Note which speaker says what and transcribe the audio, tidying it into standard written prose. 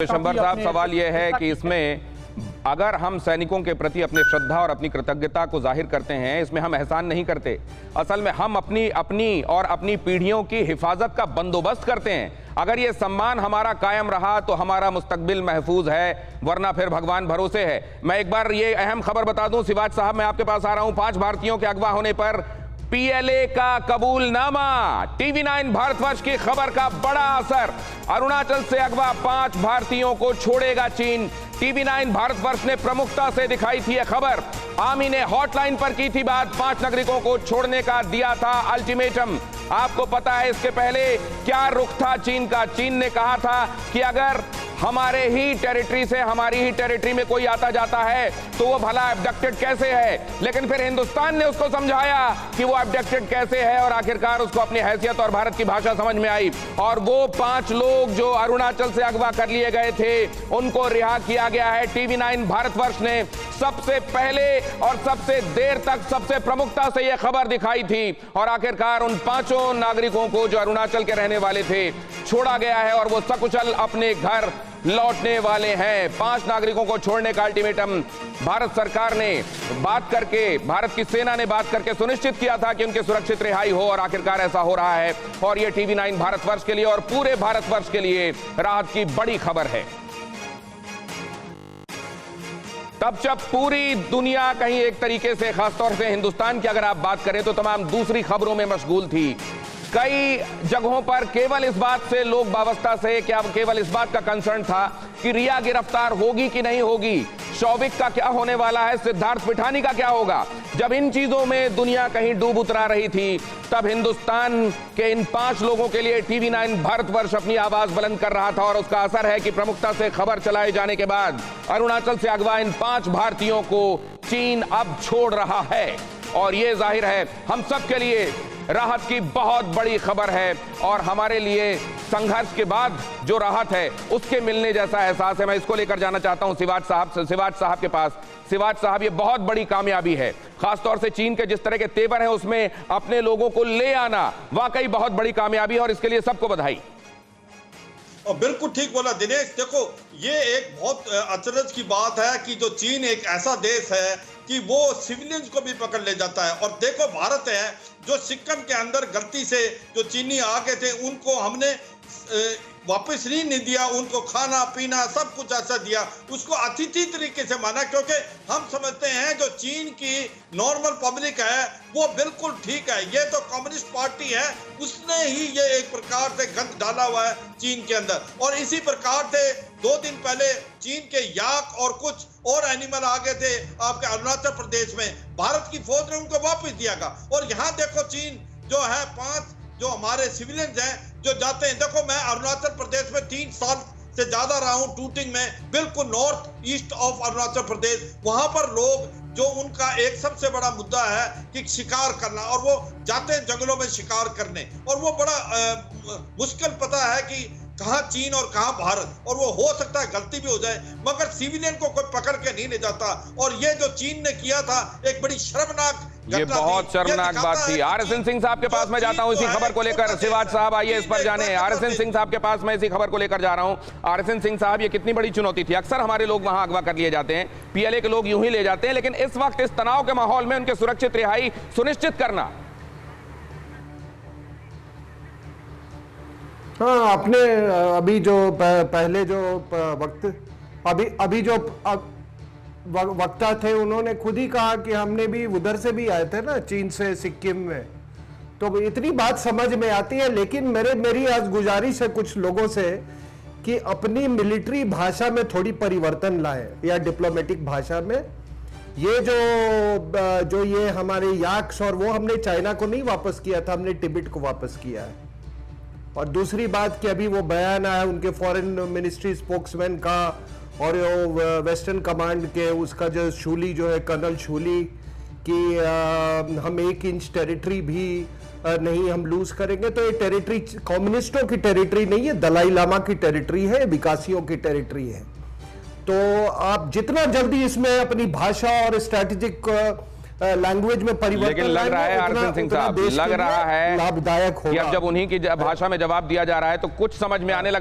Speaker 1: शंबर साहब, सवाल यह है कि इसमें अगर हम सैनिकों के प्रति अपनी श्रद्धा और अपनी कृतज्ञता को जाहिर करते हैं, इसमें हम एहसान नहीं करते। असल में हम अपनी और अपनी पीढ़ियों की हिफाजत का बंदोबस्त करते हैं। अगर ये सम्मान हमारा कायम रहा तो हमारा मुस्तकबिल महफूज है, वरना फिर भगवान भरोसे है। मैं एक बार ये अहम खबर बता दूं, सिवाज साहब मैं आपके पास आ रहा हूं। 5 भारतीयों के अगवा होने पर पीएलए का कबूलनामा, टीवी9 भारतवर्ष की खबर का बड़ा असर। अरुणाचल से अगवा 5 भारतीयों को छोड़ेगा चीन। टीवी9 भारतवर्ष ने प्रमुखता से दिखाई थी यह खबर। आर्मी ने हॉटलाइन पर की थी बात, 5 नागरिकों को छोड़ने का दिया था अल्टीमेटम। आपको पता है इसके पहले क्या रुख था चीन का? चीन ने कहा था कि अगर हमारे ही टेरिटरी से, हमारी ही टेरिटरी में कोई आता जाता है तो वो भला एब्डक्टेड कैसे है। लेकिन फिर हिंदुस्तान ने उसको समझाया कि वो एब्डक्टेड कैसे है और आखिरकार उसको अपनी हैसियत और भारत की भाषा समझ में आई। और वो 5 लोग जो अरुणाचल से अगवा कर लिए गए थे उनको रिहा किया गया है। टीवी9 भारतवर्ष ने सबसे पहले और सबसे देर तक सबसे प्रमुखता से यह खबर दिखाई थी और आखिरकार उन 5 नागरिकों को जो अरुणाचल के रहने वाले थे छोड़ा गया है और वो सकुशल अपने घर लौटने वाले हैं। 5 नागरिकों को छोड़ने का अल्टीमेटम भारत सरकार ने बात करके, भारत की सेना ने बात करके सुनिश्चित किया था कि उनकी सुरक्षित रिहाई हो और आखिरकार ऐसा हो रहा है। और यह टीवी9 भारतवर्ष के लिए और पूरे भारतवर्ष के लिए राहत की बड़ी खबर है। तब जब पूरी दुनिया कहीं एक तरीके से, खासतौर से हिंदुस्तान की अगर आप बात करें तो तमाम दूसरी खबरों में मशगूल थी। कई जगहों पर केवल इस बात से लोग वाबस्ता से, क्या केवल इस बात का कंसर्न था कि रिया गिरफ्तार होगी कि नहीं होगी, शौविक का क्या होने वाला है, सिद्धार्थ पिठानी का क्या होगा। जब इन चीजों में दुनिया कहीं डूब उतरा रही थी तब हिंदुस्तान के इन 5 लोगों के लिए टीवी9 भारतवर्ष अपनी आवाज बुलंद कर रहा था। और उसका असर है कि प्रमुखता से खबर चलाए जाने के बाद अरुणाचल से अगवा इन 5 भारतीयों को चीन अब छोड़ रहा है। और यह जाहिर है हम सब के लिए राहत की बहुत बड़ी खबर है और हमारे लिए संघर्ष के बाद जो राहत है उसके मिलने जैसा एहसास है। मैं इसको लेकर जाना चाहता हूं सिवाज साहब के पास। सिवाज साहब, ये बहुत बड़ी कामयाबी है, खासतौर से चीन के जिस तरह के तेवर हैं उसमें अपने लोगों को ले आना वाकई बहुत बड़ी कामयाबी है और इसके लिए सबको बधाई।
Speaker 2: और बिल्कुल ठीक बोला दिनेश। देखो, ये एक बहुत अचरज की बात है कि जो चीन एक ऐसा देश है कि वो सिविलियंस को भी पकड़ ले जाता है। और देखो, भारत है जो सिक्किम के अंदर गलती से जो चीनी आ गए थे उनको हमने वापस नहीं दिया, उनको खाना पीना सब कुछ ऐसा दिया, उसको अतिथि तरीके से माना, क्योंकि हम समझते हैं जो चीन की नॉर्मल पब्लिक है वो बिल्कुल ठीक है। ये तो कम्युनिस्ट पार्टी है, उसने ही ये एक प्रकार से गंद डाला हुआ है चीन के अंदर। और इसी प्रकार से 2 दिन पहले चीन के याक और कुछ और एनिमल आ गए थे आपके अरुणाचल प्रदेश में, भारत की फौज ने उनको वापस दिया गया। और यहाँ देखो, चीन जो है 5 जो हमारे सिविलियंस हैं जो जाते हैं। देखो, मैं अरुणाचल प्रदेश में 3 साल से ज्यादा रहा हूं टूटिंग में, बिल्कुल north east of Arunachal Pradesh. वहां पर लोग जो उनका एक सबसे बड़ा मुद्दा है कि शिकार करना, और वो जाते हैं जंगलों में शिकार करने। और वो बड़ा मुश्किल पता है कि कहां चीन और कहां भारत, और वो हो सकता है गलती भी हो जाए, मगर सिविलियन को कोई पकड़ के नहीं ले जाता। और ये जो चीन ने किया था एक बड़ी शर्मनाक,
Speaker 1: ये बहुत शर्मनाक बात थी। आरएसएन सिंह साहब के पास मैं जाता हूं इसी खबर को लेकर। सिवाज साहब आइए इस पर जाने। आरएसएन सिंह साहब के पास मैं इसी खबर को लेकर जा रहा हूं। आरएसएन सिंह साहब, ये कितनी बड़ी चुनौती थी। अक्सर हमारे लोग वहां अगवा कर लिए जाते हैं, पीएलए के लोग यूं ही ले जाते हैं, लेकिन इस वक्त इस तनाव के माहौल में उनके सुरक्षित रिहाई सुनिश्चित करना।
Speaker 3: हाँ, आपने अभी जो पहले जो वक्त अभी जो वक्ता थे उन्होंने खुद ही कहा कि हमने भी उधर से भी आए थे ना, चीन से सिक्किम में, तो इतनी बात समझ में आती है। लेकिन मेरी आज गुजारिश है कुछ लोगों से कि अपनी मिलिट्री भाषा में थोड़ी परिवर्तन लाए, या डिप्लोमेटिक भाषा में। ये जो ये हमारे याक्स और वो हमने चाइना को नहीं वापस किया था, हमने तिब्बत को वापस किया है। और दूसरी बात कि अभी वो बयान आया उनके फॉरेन मिनिस्ट्री स्पोक्समैन का और वेस्टर्न कमांड के, उसका जो शूली जो है कर्नल शूली, कि हम 1 इंच टेरिटरी भी नहीं हम लूज करेंगे। तो ये टेरिटरी कम्युनिस्टों की टेरिटरी नहीं है, दलाई लामा की टेरिटरी है, विकासियों की टेरिटरी है। तो आप जितना जल्दी इसमें अपनी भाषा और स्ट्रैटेजिक लैंग्वेज में परिवर्तन,
Speaker 1: लेकिन लग रहा है आरएसएन सिंह साहब, लग रहा है
Speaker 3: लाभदायक होगा।
Speaker 1: कि अब जब उन्हीं की भाषा में जवाब दिया जा रहा है तो कुछ समझ में आने लगा